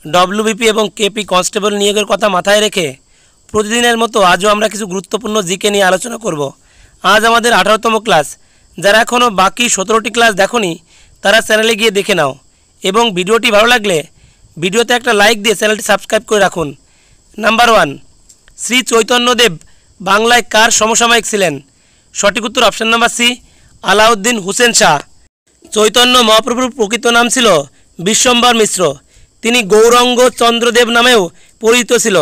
WBP এবং KP constable নিয়োগের কথা মাথায় রেখে প্রতিদিনের মতো আজও আমরা কিছু গুরুত্বপূর্ণ জিকে নিয়ে আলোচনা করব। আজ আমাদের 18তম ক্লাস। যারা এখনও বাকি 17টি ক্লাস দেখোনি তারা চ্যানেলে গিয়ে দেখে নাও এবং ভিডিওটি ভালো লাগলে ভিডিওতে একটা লাইক দিয়ে চ্যানেলটি সাবস্ক্রাইব করে রাখুন। নাম্বার 1, শ্রী চৈতন্যদেব বাংলায় কার সমসাময়িক ছিলেন? সঠিক উত্তর option number C, Alauddin Hussain Shah. Chaitanya মহাপ্রভুর প্রকৃত নাম ছিল বিশ্বম্বর মিশ্র। তিনি গৌরাঙ্গ চন্দ্রদেব নামেও পরিচিত ছিল।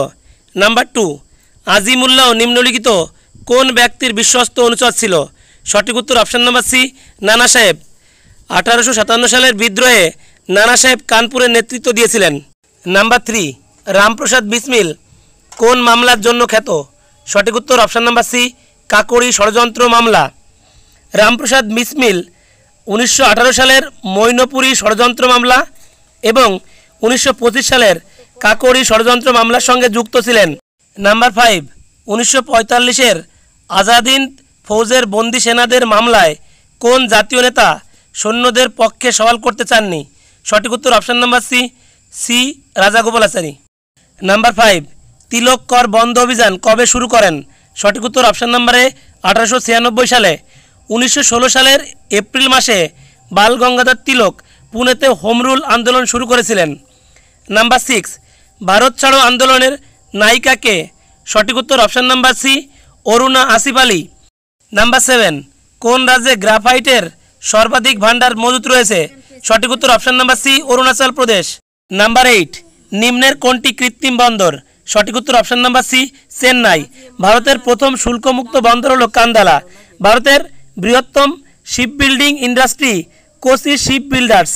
নাম্বার 2, আজিমুল্লাহ নিম্নলিখিত কোন ব্যক্তির বিশ্বস্ত অনুচর ছিল? সঠিক উত্তর অপশন নাম্বার সি, নানা সাহেব। 1857 সালের বিদ্রোহে নানা সাহেব কানপুরের নেতৃত্ব দিয়েছিলেন। নাম্বার 3, রামপ্রসাদ বিসমিল কোন মামলার জন্য খ্যাত? সঠিক উত্তর অপশন নাম্বার সি, কাকড়ি ষড়যন্ত্র মামলা। রামপ্রসাদ বিসমিল 1918 সালের মৈনপুরী ষড়যন্ত্র মামলা এবং 1925 সালের কাকড়ি ষড়যন্ত্র মামলার সঙ্গে যুক্ত ছিলেন। নাম্বার 5, 1945-এর আজাদিন ফৌজের বন্দি সেনাদের মামলায় কোন জাতীয় নেতা সৈন্যদের পক্ষে সওয়াল করতে চাননি? সঠিক উত্তর option number C, Rajagopalachari. Number 5, তিলক কর বন্ধ অভিযান কবে শুরু করেন? সঠিক উত্তর অপশন নাম্বারে 1896 সালে। 1916 সালের এপ্রিল মাসে বাল গঙ্গাধর তিলক পুনেতে হোম রুল আন্দোলন শুরু করেছিলেন। নাম্বার 6, ভারত ছাড়ো আন্দোলনের নায়িকাকে? সঠিক উত্তর option number C, Aruna Asaf Ali. Number 7, কোন রাজ্যে গ্রাফাইটের সর্বাধিক ভাণ্ডার মজুত রয়েছে? সঠিক উত্তর option number C, Arunachal Pradesh. Number 8, নিম্নের কোনটি কৃত্রিম বন্দর? সঠিক উত্তর অপশন নাম্বার সি, চেন্নাই। ভারতের প্রথম শুল্কমুক্ত বন্দর হল কান্দালা। ভারতের বৃহত্তম ship building industry Kochi ship builders.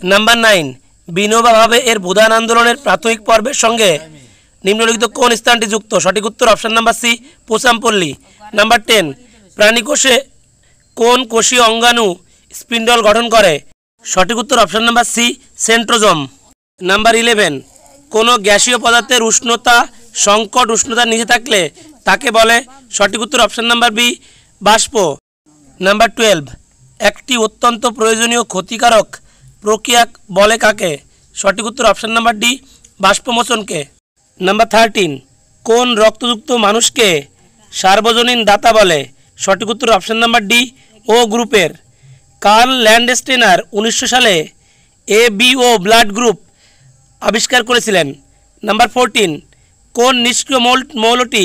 Number 9, Vinoba ভাবে এর ভূদান আন্দোলনের প্রাথমিক পর্বের সঙ্গে নিম্নলিখিত কোন স্থানটি যুক্ত? সঠিক উত্তর option number C, Pochampally. Number 10, প্রাণীকোষে কোন কোষীয় অঙ্গাণু স্পিন্ডল গঠন করে? সঠিক উত্তর option number C, centrosome. Number 11, কোনো গ্যাসীয় পদার্থের উষ্ণতা সংকট উষ্ণতার নিচে থাকলে তাকে বলে? সঠিক উত্তর অপশন নাম্বার বি, বাষ্প। নাম্বার 12, একটি অত্যন্ত প্রয়োজনীয় ক্ষতিকারক প্রক্রিয়া বলে কাকে? সঠিক উত্তর অপশন নাম্বার ডি, বাষ্পমোচনকে। নাম্বার 13, কোন রক্তযুক্ত মানুষকে সার্বজনীন দাতা বলে? সঠিক উত্তর অপশন নাম্বার ডি, ও গ্রুপের। কার্ল ল্যান্ডস্টেনার 1900 সালে এবিও ব্লাড গ্রুপ আবিষ্কার করেছিলেন। নাম্বার 14, কোন নিষ্ক্রিয় মৌলটি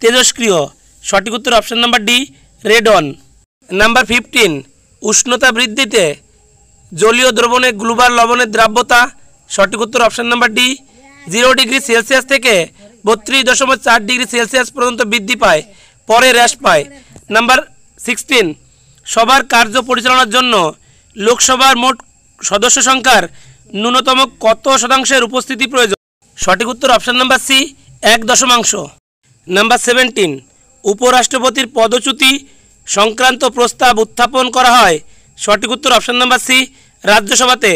তেজস্ক্রিয়? সঠিক উত্তর option number D, radon. Number 15, উষ্ণতা বৃদ্ধিতে জলীয় দ্রবণে গ্লুবাল লবণের দ্রাব্যতা? সঠিক উত্তর option number D, 0 degree Celsius থেকে 32.4 ডিগ্রি সেলসিয়াস পর্যন্ত বৃদ্ধি পায়, পরে হ্রাস পায়। নাম্বার 16, সবার কার্য পরিচালনার জন্য লোকসভার মোট সদস্য সংখ্যার ন্যূনতম কত শতাংশের উপস্থিতি প্রয়োজন? সঠিক উত্তর অপশন নাম্বার সি, 1 নাম্বার 17, উপরাষ্ট্রপতির পদচ্যুতি সংক্রান্ত প্রস্তাব উত্থাপন করা হয়? সঠিক উত্তর অপশন নাম্বার সি, রাজ্যসভাতে।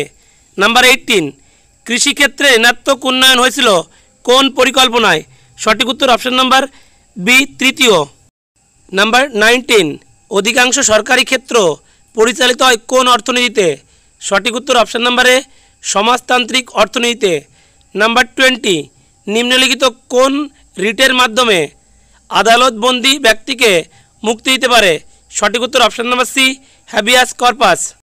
নাম্বার 18, কৃষিক্ষেত্রে ঋণাত্মক উন্নয়ন হয়েছিল কোন পরিকল্পনায়? সঠিক উত্তর অপশন নাম্বার বি, তৃতীয়। নাম্বার 19, অধিকাংশ সরকারি ক্ষেত্র পরিচালিত হয় কোন অর্থনীতিতে? সঠিক উত্তর অপশন নাম্বারে সমাজতান্ত্রিক অর্থনীতিতে। নাম্বার 20, নিম্নলিখিত কোন রিটের মাধ্যমে আদালতবন্দি ব্যক্তিকে মুক্তি দিতে পারে? সঠিক উত্তর option number C, habeas corpus.